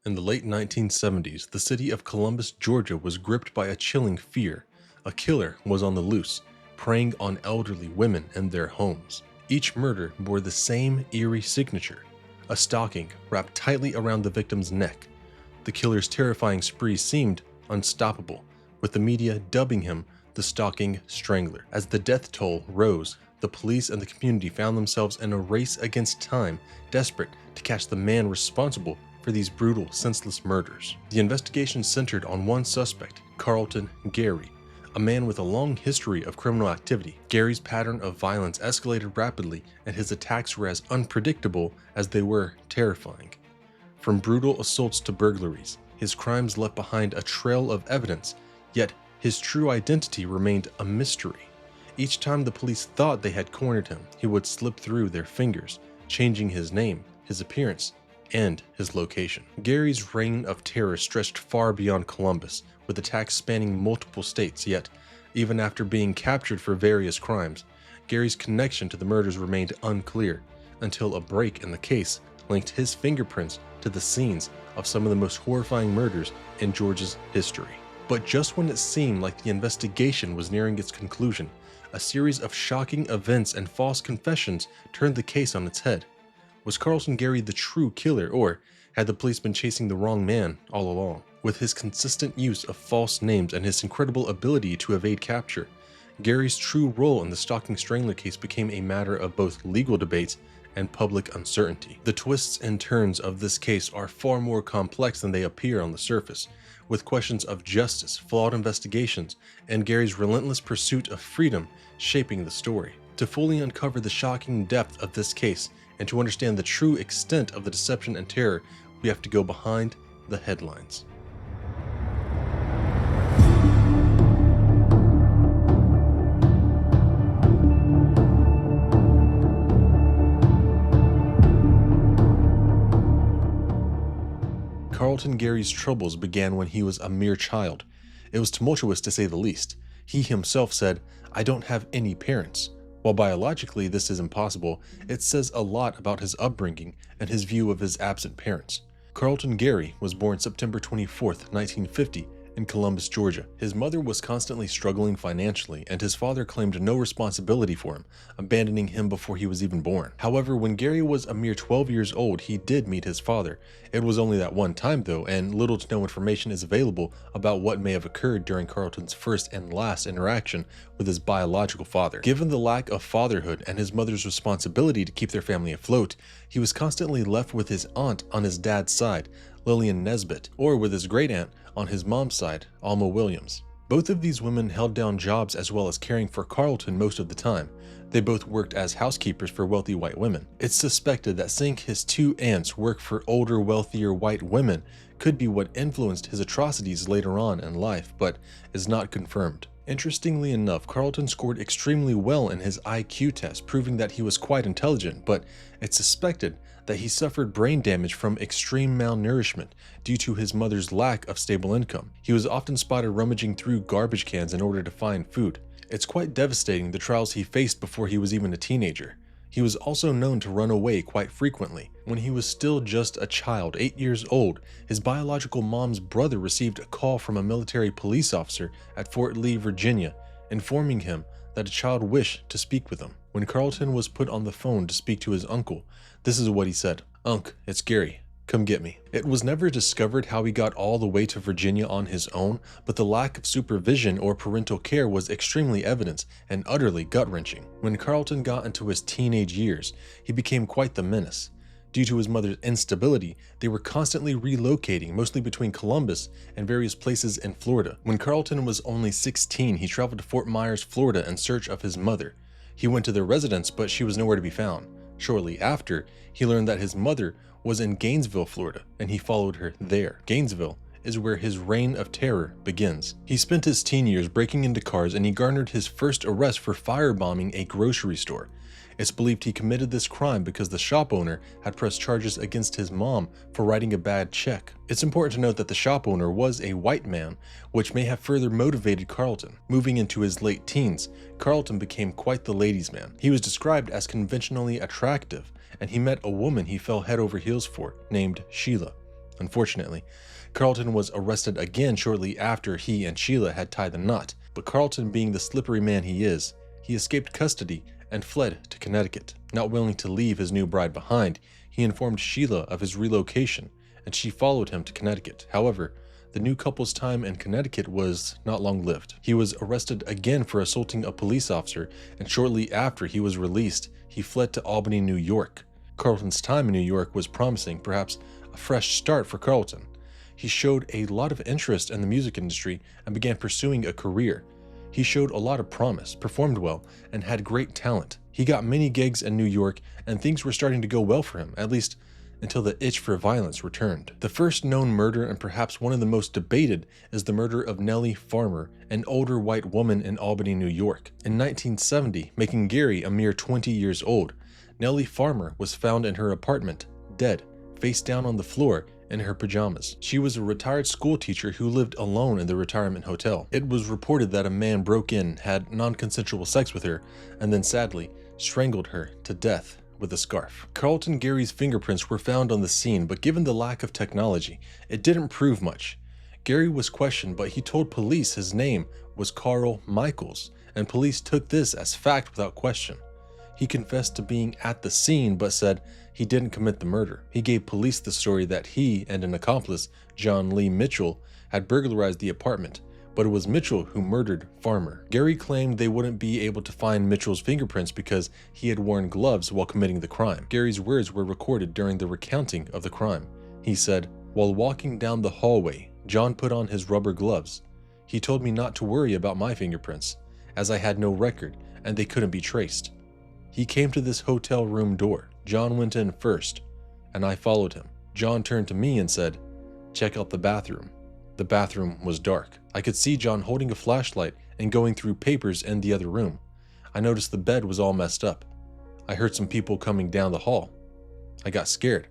In the late 1970s, the city of Columbus, Georgia was gripped by a chilling fear. A killer was on the loose, preying on elderly women in their homes. Each murder bore the same eerie signature, a stocking wrapped tightly around the victim's neck. The killer's terrifying spree seemed unstoppable, with the media dubbing him the Stocking Strangler. As the death toll rose, the police and the community found themselves in a race against time, desperate to catch the man responsible for these brutal, senseless murders. The investigation centered on one suspect, Carlton Gary, a man with a long history of criminal activity. Gary's pattern of violence escalated rapidly, and his attacks were as unpredictable as they were terrifying. From brutal assaults to burglaries, his crimes left behind a trail of evidence, yet his true identity remained a mystery. Each time the police thought they had cornered him, he would slip through their fingers, changing his name, his appearance, and his location. Gary's reign of terror stretched far beyond Columbus, with attacks spanning multiple states, yet, even after being captured for various crimes, Gary's connection to the murders remained unclear, until a break in the case linked his fingerprints to the scenes of some of the most horrifying murders in Georgia's history. But just when it seemed like the investigation was nearing its conclusion, a series of shocking events and false confessions turned the case on its head. Was Carlton Gary the true killer, or had the police been chasing the wrong man all along? With his consistent use of false names and his incredible ability to evade capture, Gary's true role in the Stocking Strangler case became a matter of both legal debates and public uncertainty. The twists and turns of this case are far more complex than they appear on the surface, with questions of justice, flawed investigations, and Gary's relentless pursuit of freedom shaping the story. To fully uncover the shocking depth of this case, and to understand the true extent of the deception and terror, we have to go behind the headlines. Carlton Gary's troubles began when he was a mere child. It was tumultuous to say the least. He himself said, "I don't have any parents." While biologically this is impossible, it says a lot about his upbringing and his view of his absent parents. Carlton Gary was born September 24th, 1950, in Columbus, Georgia. His mother was constantly struggling financially, and his father claimed no responsibility for him, abandoning him before he was even born. However, when Gary was a mere 12 years old, he did meet his father. It was only that one time though, and little to no information is available about what may have occurred during Carlton's first and last interaction with his biological father. Given the lack of fatherhood and his mother's responsibility to keep their family afloat, he was constantly left with his aunt on his dad's side, Lillian Nesbitt, or with his great aunt on his mom's side, Alma Williams. Both of these women held down jobs as well as caring for Carlton most of the time. They both worked as housekeepers for wealthy white women. It's suspected that seeing his two aunts work for older, wealthier white women could be what influenced his atrocities later on in life, but is not confirmed. Interestingly enough, Carlton scored extremely well in his IQ test, proving that he was quite intelligent, but it's suspected that he suffered brain damage from extreme malnourishment due to his mother's lack of stable income. He was often spotted rummaging through garbage cans in order to find food. It's quite devastating the trials he faced before he was even a teenager. He was also known to run away quite frequently. When he was still just a child, 8 years old, his biological mom's brother received a call from a military police officer at Fort Lee, Virginia, informing him that a child wished to speak with him. When Carlton was put on the phone to speak to his uncle, this is what he said: "Unc, it's Gary. Come get me." It was never discovered how he got all the way to Virginia on his own, but the lack of supervision or parental care was extremely evident and utterly gut-wrenching. When Carlton got into his teenage years, he became quite the menace. Due to his mother's instability, they were constantly relocating, mostly between Columbus and various places in Florida. When Carlton was only 16, he traveled to Fort Myers, Florida in search of his mother. He went to their residence, but she was nowhere to be found. Shortly after, he learned that his mother was in Gainesville, Florida, and he followed her there. Gainesville is where his reign of terror begins. He spent his teen years breaking into cars, and he garnered his first arrest for firebombing a grocery store. It's believed he committed this crime because the shop owner had pressed charges against his mom for writing a bad check. It's important to note that the shop owner was a white man, which may have further motivated Carlton. Moving into his late teens, Carlton became quite the ladies' man. He was described as conventionally attractive, and he met a woman he fell head over heels for, named Sheila. Unfortunately, Carlton was arrested again shortly after he and Sheila had tied the knot, but Carlton, being the slippery man he is, he escaped custody and fled to Connecticut. Not willing to leave his new bride behind, he informed Sheila of his relocation, and she followed him to Connecticut. However, the new couple's time in Connecticut was not long-lived. He was arrested again for assaulting a police officer, and shortly after he was released, he fled to Albany, New York. Carlton's time in New York was promising, perhaps a fresh start for Carlton. He showed a lot of interest in the music industry and began pursuing a career. He showed a lot of promise, performed well, and had great talent. He got many gigs in New York, and things were starting to go well for him, at least until the itch for violence returned. The first known murder, and perhaps one of the most debated, is the murder of Nellie Farmer, an older white woman in Albany, New York. In 1970, making Gary a mere 20 years old, Nellie Farmer was found in her apartment, dead, face down on the floor, in her pajamas. She was a retired school teacher who lived alone in the retirement hotel. It was reported that a man broke in, had non-consensual sex with her, and then sadly strangled her to death with a scarf. Carlton Gary's fingerprints were found on the scene, but given the lack of technology, it didn't prove much. Gary was questioned, but he told police his name was Carl Michaels, and police took this as fact without question. He confessed to being at the scene, but said he didn't commit the murder. He gave police the story that he and an accomplice, John Lee Mitchell, had burglarized the apartment, but it was Mitchell who murdered Farmer. Gary claimed they wouldn't be able to find Mitchell's fingerprints because he had worn gloves while committing the crime. Gary's words were recorded during the recounting of the crime. He said, "While walking down the hallway, John put on his rubber gloves. He told me not to worry about my fingerprints, as I had no record and they couldn't be traced. He came to this hotel room door. John went in first, and I followed him. John turned to me and said, 'Check out the bathroom.' The bathroom was dark. I could see John holding a flashlight and going through papers in the other room. I noticed the bed was all messed up. I heard some people coming down the hall. I got scared.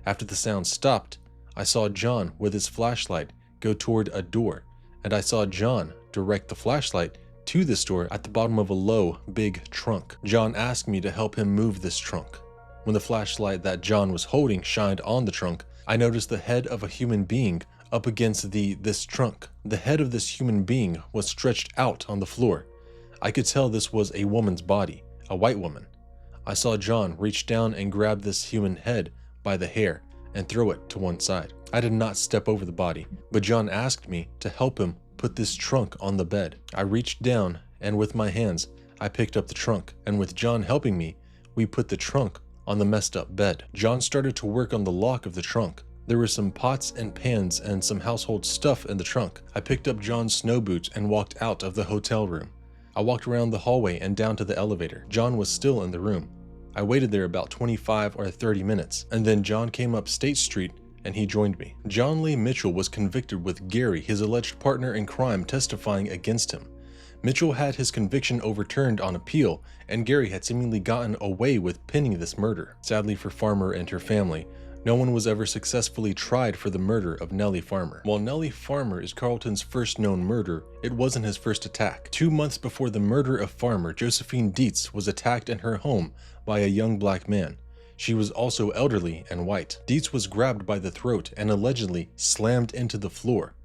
After the sound stopped, I saw John with his flashlight go toward a door, and I saw John direct the flashlight to this door at the bottom of a low, big trunk. John asked me to help him move this trunk. When the flashlight that John was holding shined on the trunk, I noticed the head of a human being up against this trunk. The head of this human being was stretched out on the floor. I could tell this was a woman's body, a white woman. I saw John reach down and grab this human head by the hair and throw it to one side. I did not step over the body, but John asked me to help him put this trunk on the bed. I reached down, and with my hands, I picked up the trunk, and with John helping me, we put the trunk on the messed up bed. John started to work on the lock of the trunk. There were some pots and pans and some household stuff in the trunk. I picked up John's snow boots and walked out of the hotel room. I walked around the hallway and down to the elevator. John was still in the room. I waited there about 25 or 30 minutes, and then John came up State Street and he joined me. John Lee Mitchell was convicted with Gary, his alleged partner in crime, testifying against him. Mitchell had his conviction overturned on appeal, and Gary had seemingly gotten away with pinning this murder. Sadly for Farmer and her family, no one was ever successfully tried for the murder of Nellie Farmer. While Nellie Farmer is Carlton's first known murder, it wasn't his first attack. 2 months before the murder of Farmer, Josephine Dietz was attacked in her home by a young black man. She was also elderly and white. Dietz was grabbed by the throat and allegedly slammed into the floor.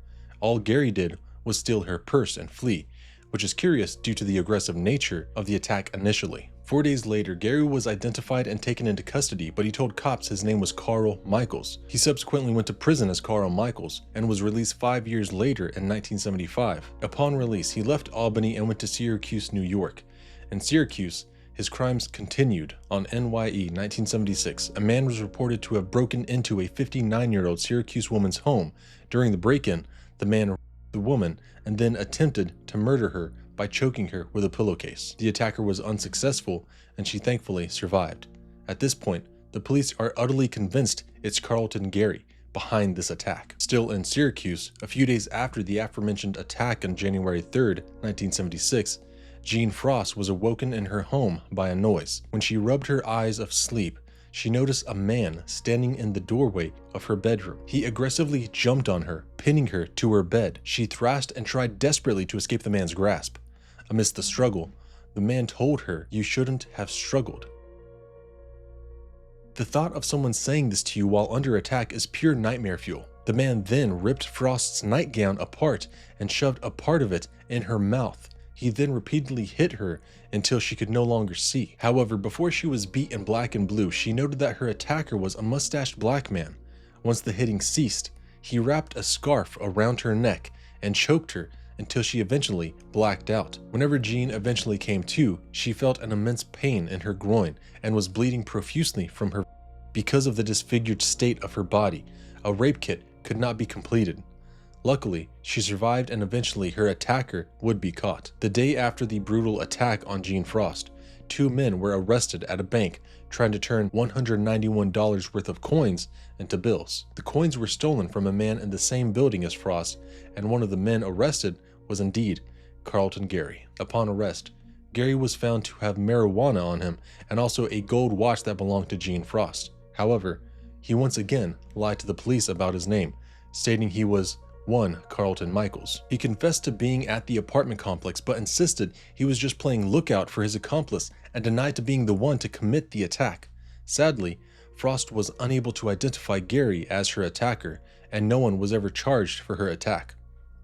All Gary did was steal her purse and flee, which is curious due to the aggressive nature of the attack initially. 4 days later, Gary was identified and taken into custody, but he told cops his name was Carl Michaels. He subsequently went to prison as Carl Michaels and was released 5 years later in 1975. Upon release, he left Albany and went to Syracuse, New York. In Syracuse, his crimes continued. On NYE 1976, a man was reported to have broken into a 59-year-old Syracuse woman's home. During the break-in, the man raped the woman and then attempted to murder her by choking her with a pillowcase. The attacker was unsuccessful, and she thankfully survived. At this point, the police are utterly convinced it's Carlton Gary behind this attack. Still in Syracuse, a few days after the aforementioned attack on January 3rd, 1976, Jean Frost was awoken in her home by a noise. When she rubbed her eyes of sleep, she noticed a man standing in the doorway of her bedroom. He aggressively jumped on her, pinning her to her bed. She thrashed and tried desperately to escape the man's grasp. Amidst the struggle, the man told her, "You shouldn't have struggled." The thought of someone saying this to you while under attack is pure nightmare fuel. The man then ripped Frost's nightgown apart and shoved a part of it in her mouth. He then repeatedly hit her until she could no longer see. However, before she was beaten black and blue, she noted that her attacker was a mustached black man. Once the hitting ceased, he wrapped a scarf around her neck and choked her until she eventually blacked out. Whenever Jean eventually came to, she felt an immense pain in her groin and was bleeding profusely from her. Because of the disfigured state of her body, a rape kit could not be completed. Luckily, she survived and eventually her attacker would be caught. The day after the brutal attack on Jean Frost, 2 men were arrested at a bank trying to turn $191 worth of coins into bills. The coins were stolen from a man in the same building as Frost, and one of the men arrested was indeed Carlton Gary. Upon arrest, Gary was found to have marijuana on him and also a gold watch that belonged to Jean Frost. However, he once again lied to the police about his name, stating he was one Carlton Michaels. He confessed to being at the apartment complex but insisted he was just playing lookout for his accomplice and denied to being the one to commit the attack. Sadly, Frost was unable to identify Gary as her attacker, and no one was ever charged for her attack.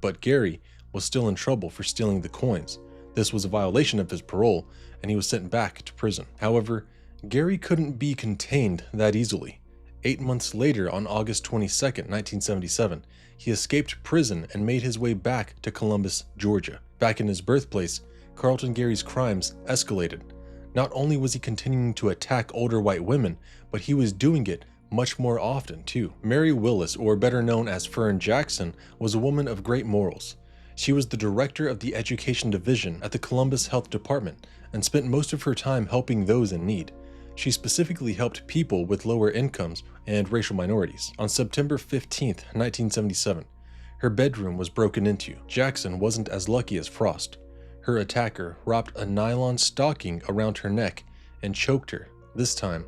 But Gary was still in trouble for stealing the coins. This was a violation of his parole, and he was sent back to prison. However, Gary couldn't be contained that easily. 8 months later, on August 22nd, 1977, he escaped prison and made his way back to Columbus, Georgia. Back in his birthplace, Carlton Gary's crimes escalated. Not only was he continuing to attack older white women, but he was doing it much more often too. Mary Willis, or better known as Fern Jackson, was a woman of great morals. She was the director of the Education Division at the Columbus Health Department and spent most of her time helping those in need. She specifically helped people with lower incomes and racial minorities. On September 15, 1977, her bedroom was broken into. Jackson wasn't as lucky as Frost. Her attacker wrapped a nylon stocking around her neck and choked her, this time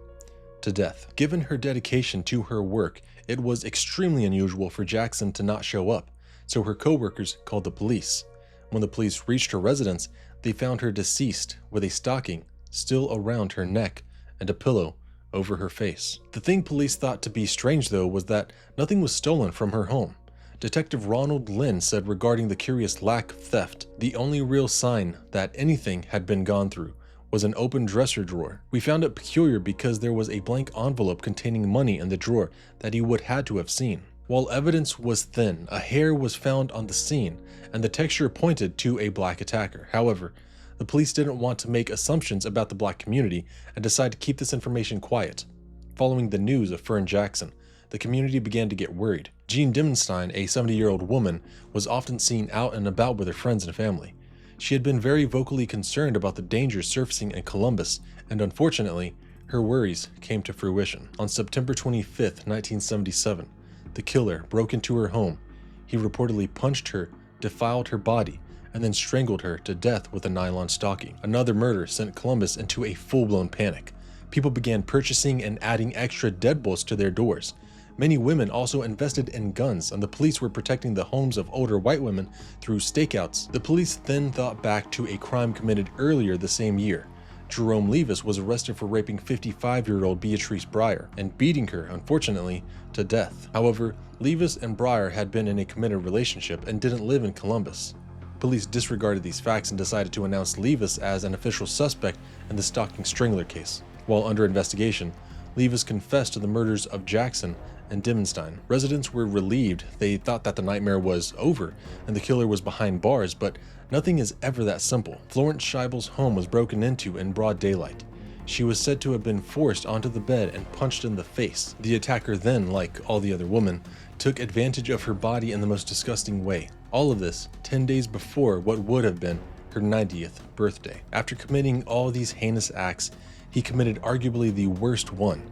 to death. Given her dedication to her work, it was extremely unusual for Jackson to not show up, so her co-workers called the police. When the police reached her residence, they found her deceased with a stocking still around her neck and a pillow over her face. The thing police thought to be strange, though, was that nothing was stolen from her home. Detective Ronald Lynn said regarding the curious lack of theft, the only real sign that anything had been gone through was an open dresser drawer. We found it peculiar because there was a blank envelope containing money in the drawer that he would had to have seen. While evidence was thin, a hair was found on the scene, and the texture pointed to a black attacker. However, the police didn't want to make assumptions about the black community and decided to keep this information quiet. Following the news of Fern Jackson, the community began to get worried. Jean Dimmenstein, a 70-year-old woman, was often seen out and about with her friends and family. She had been very vocally concerned about the dangers surfacing in Columbus, and unfortunately, her worries came to fruition. On September 25, 1977, the killer broke into her home. He reportedly punched her, defiled her body, and then strangled her to death with a nylon stocking. Another murder sent Columbus into a full-blown panic. People began purchasing and adding extra deadbolts to their doors. Many women also invested in guns, and the police were protecting the homes of older white women through stakeouts. The police then thought back to a crime committed earlier the same year. Jerome Levis was arrested for raping 55-year-old Beatrice Breyer and beating her, unfortunately, to death. However, Levis and Breyer had been in a committed relationship and didn't live in Columbus. Police disregarded these facts and decided to announce Levis as an official suspect in the Stocking Strangler case. While under investigation, Levis confessed to the murders of Jackson and Dimmenstein. Residents were relieved. They thought that the nightmare was over and the killer was behind bars, but nothing is ever that simple. Florence Scheibel's home was broken into in broad daylight. She was said to have been forced onto the bed and punched in the face. The attacker then, like all the other women, took advantage of her body in the most disgusting way. All of this 10 days before what would have been her 90th birthday. After committing all these heinous acts, he committed arguably the worst one.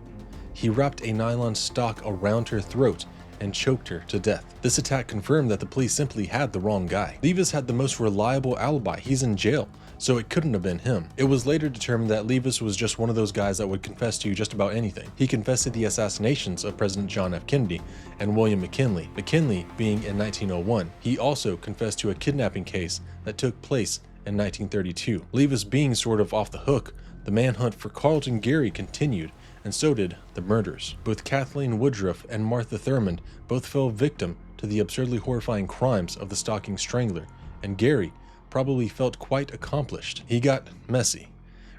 He wrapped a nylon stock around her throat and choked her to death. This attack confirmed that the police simply had the wrong guy. Levis had the most reliable alibi. He's in jail, so it couldn't have been him. It was later determined that Levis was just one of those guys that would confess to just about anything. He confessed to the assassinations of President John F. Kennedy and William McKinley. McKinley being in 1901. He also confessed to a kidnapping case that took place in 1932. Levis being sort of off the hook, the manhunt for Carlton Gary continued, and so did the murders. Both Kathleen Woodruff and Martha Thurmond both fell victim to the absurdly horrifying crimes of the Stocking Strangler, and Gary probably felt quite accomplished. He got messy.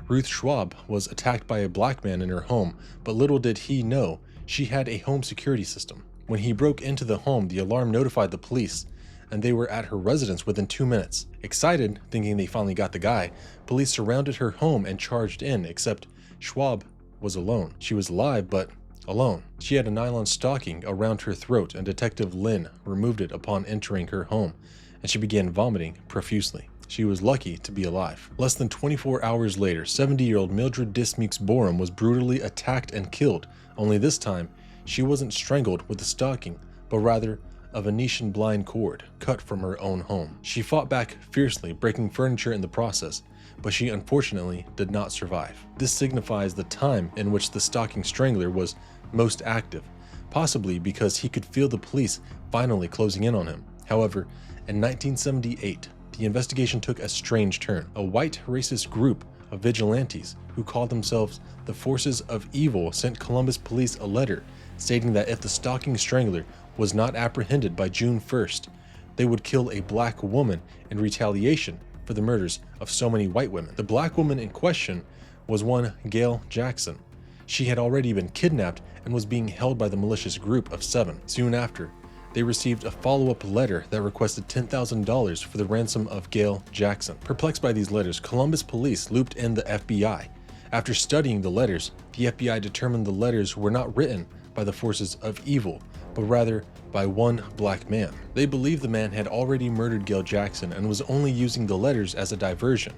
Ruth Schwab was attacked by a black man in her home, but little did he know she had a home security system. When he broke into the home, the alarm notified the police, and they were at her residence within 2 minutes. Excited, thinking they finally got the guy, police surrounded her home and charged in, except Schwab was alone. She was alive, but alone. She had a nylon stocking around her throat, and Detective Lynn removed it upon entering her home, and she began vomiting profusely. She was lucky to be alive. Less than 24 hours later, 70-year-old Mildred Dismukes Borum was brutally attacked and killed, only this time, she wasn't strangled with a stocking, but rather a Venetian blind cord cut from her own home. She fought back fiercely, breaking furniture in the process, but she unfortunately did not survive. This signifies the time in which the Stocking Strangler was most active, possibly because he could feel the police finally closing in on him. However, in 1978, the investigation took a strange turn. A white racist group of vigilantes who called themselves the Forces of Evil sent Columbus police a letter stating that if the Stocking Strangler was not apprehended by June 1st, they would kill a black woman in retaliation for the murders of so many white women. The black woman in question was one Gail Jackson. She had already been kidnapped and was being held by the malicious group of 7. Soon after, they received a follow-up letter that requested $10,000 for the ransom of Gail Jackson. Perplexed by these letters, Columbus police looped in the FBI. After studying the letters, the FBI determined the letters were not written by the Forces of Evil, but rather by one black man. They believed the man had already murdered Gail Jackson and was only using the letters as a diversion.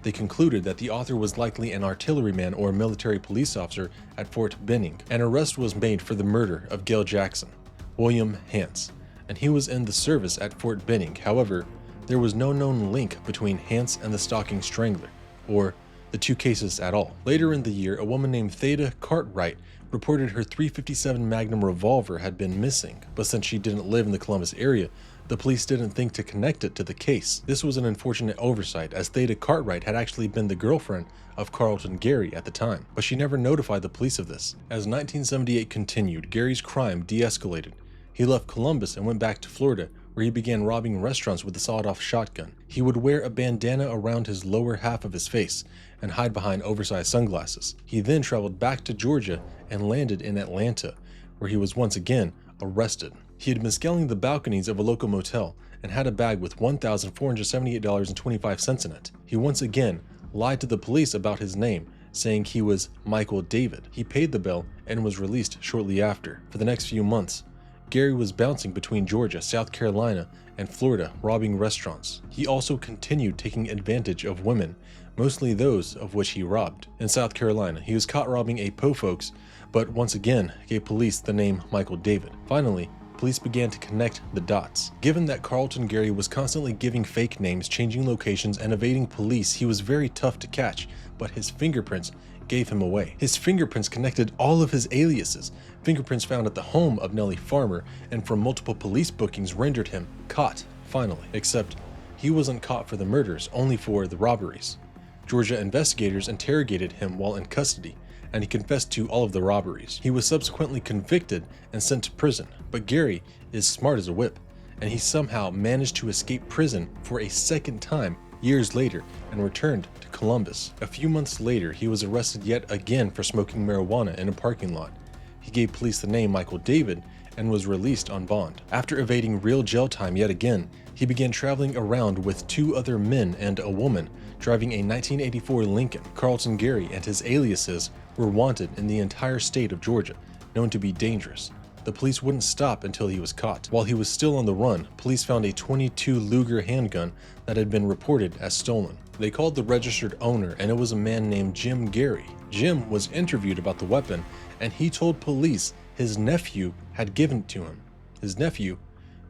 They concluded that the author was likely an artilleryman or military police officer at Fort Benning. An arrest was made for the murder of Gail Jackson, William Hance, and he was in the service at Fort Benning. However, there was no known link between Hance and the Stocking Strangler, or the two cases at all. Later in the year, a woman named Theda Cartwright reported her .357 Magnum revolver had been missing, but since she didn't live in the Columbus area, the police didn't think to connect it to the case. This was an unfortunate oversight, as Theda Cartwright had actually been the girlfriend of Carlton Gary at the time, but she never notified the police of this. As 1978 continued, Gary's crime de-escalated. He left Columbus and went back to Florida, where he began robbing restaurants with a sawed-off shotgun. He would wear a bandana around his lower half of his face and hide behind oversized sunglasses. He then traveled back to Georgia and landed in Atlanta, where he was once again arrested. He had been scaling the balconies of a local motel and had a bag with $1,478.25 in it. He once again lied to the police about his name, saying he was Michael David. He paid the bill and was released shortly after. For the next few months, Gary was bouncing between Georgia, South Carolina, and Florida, robbing restaurants. He also continued taking advantage of women, mostly those of which he robbed. In South Carolina, he was caught robbing a Po Folks, but once again gave police the name Michael David. Finally, police began to connect the dots. Given that Carlton Gary was constantly giving fake names, changing locations, and evading police, he was very tough to catch, but his fingerprints gave him away. His fingerprints connected all of his aliases. Fingerprints found at the home of Nellie Farmer and from multiple police bookings rendered him caught, finally. Except he wasn't caught for the murders, only for the robberies. Georgia investigators interrogated him while in custody, and he confessed to all of the robberies. He was subsequently convicted and sent to prison, but Gary is smart as a whip, and he somehow managed to escape prison for a second time years later and returned to Columbus. A few months later, he was arrested yet again for smoking marijuana in a parking lot. He gave police the name Michael David and was released on bond. After evading real jail time yet again, he began traveling around with 2 other men and a woman, driving a 1984 Lincoln. Carlton Gary and his aliases were wanted in the entire state of Georgia, known to be dangerous. The police wouldn't stop until he was caught. While he was still on the run, police found a .22 Luger handgun that had been reported as stolen. They called the registered owner, and it was a man named Jim Gary. Jim was interviewed about the weapon, and he told police his nephew had given it to him. His nephew,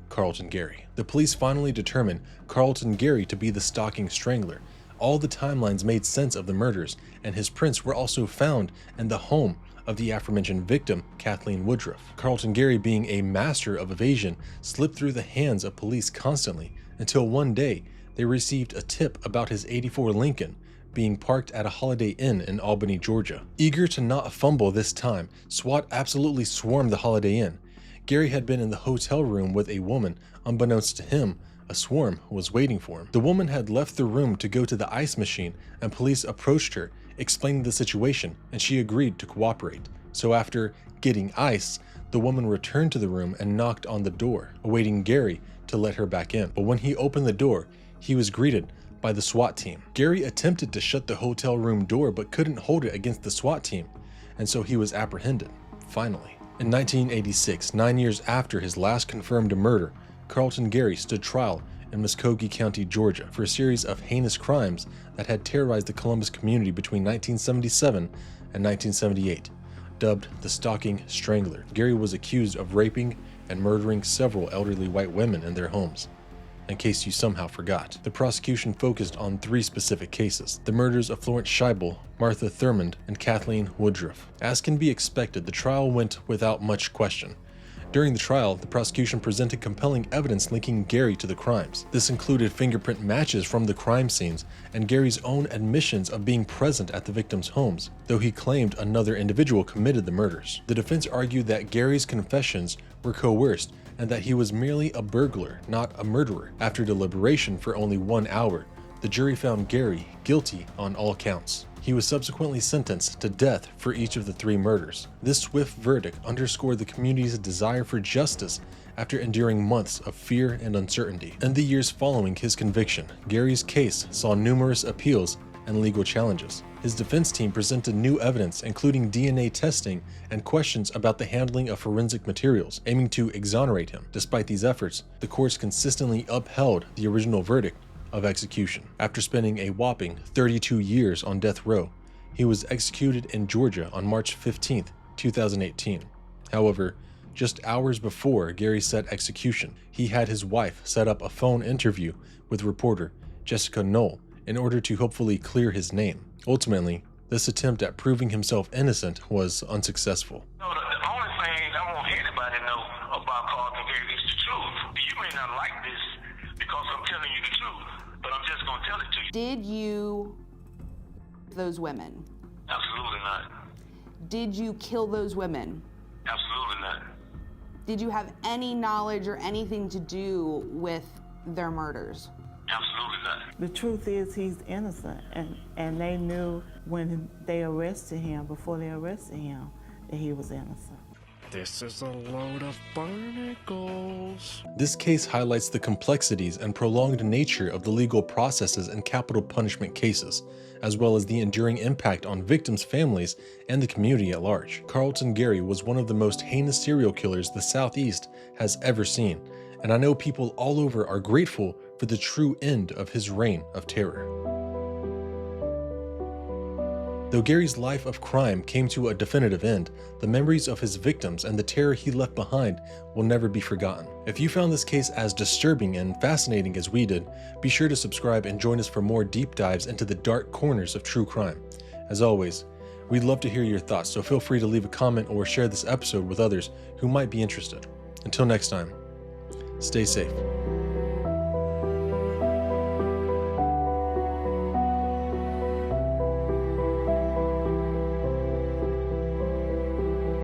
Carlton Gary. The police finally determined Carlton Gary to be the Stocking Strangler. All the timelines made sense of the murders, and his prints were also found in the home of the aforementioned victim, Kathleen Woodruff. Carlton Gary, being a master of evasion, slipped through the hands of police constantly, until one day they received a tip about his '84 Lincoln being parked at a Holiday Inn in Albany, Georgia. Eager to not fumble this time, SWAT absolutely swarmed the Holiday Inn. Gary had been in the hotel room with a woman. Unbeknownst to him, a swarm was waiting for him. The woman had left the room to go to the ice machine, and police approached her, explaining the situation, and she agreed to cooperate. So after getting ice, the woman returned to the room and knocked on the door, awaiting Gary to let her back in. But when he opened the door, he was greeted by the SWAT team. Gary attempted to shut the hotel room door but couldn't hold it against the SWAT team, and so he was apprehended, finally. In 1986, 9 years after his last confirmed murder, Carlton Gary stood trial in Muskogee County, Georgia, for a series of heinous crimes that had terrorized the Columbus community between 1977 and 1978. Dubbed the Stocking Strangler, Gary was accused of raping and murdering several elderly white women in their homes. In case you somehow forgot, the prosecution focused on 3 specific cases: the murders of Florence Scheibel, Martha Thurmond, and Kathleen Woodruff. As can be expected, the trial went without much question. During the trial, the prosecution presented compelling evidence linking Gary to the crimes. This included fingerprint matches from the crime scenes and Gary's own admissions of being present at the victims' homes, though he claimed another individual committed the murders. The defense argued that Gary's confessions were coerced and that he was merely a burglar, not a murderer. After deliberation for only 1 hour, the jury found Gary guilty on all counts. He was subsequently sentenced to death for each of the 3 murders. This swift verdict underscored the community's desire for justice after enduring months of fear and uncertainty. In the years following his conviction, Gary's case saw numerous appeals and legal challenges. His defense team presented new evidence, including DNA testing and questions about the handling of forensic materials, aiming to exonerate him. Despite these efforts, the courts consistently upheld the original verdict of execution. After spending a whopping 32 years on death row, he was executed in Georgia on March 15, 2018. However, just hours before Gary set execution, he had his wife set up a phone interview with reporter Jessica Knoll in order to hopefully clear his name. Ultimately, this attempt at proving himself innocent was unsuccessful. No, the only thing I want anybody to know about Carlton Gary is the truth. You may not like this because I'm telling you the truth, but I'm just going to tell it to you. Did you those women? Absolutely not. Did you kill those women? Absolutely not. Did you have any knowledge or anything to do with their murders? Absolutely not. The truth is he's innocent, and they knew when they arrested him, before they arrested him, that he was innocent. This is a load of barnacles. This case highlights the complexities and prolonged nature of the legal processes in capital punishment cases, as well as the enduring impact on victims' families and the community at large. Carlton Gary was one of the most heinous serial killers the Southeast has ever seen, and I know people all over are grateful for the true end of his reign of terror. Though Gary's life of crime came to a definitive end, the memories of his victims and the terror he left behind will never be forgotten. If you found this case as disturbing and fascinating as we did, be sure to subscribe and join us for more deep dives into the dark corners of true crime. As always, we'd love to hear your thoughts, so feel free to leave a comment or share this episode with others who might be interested. Until next time, stay safe.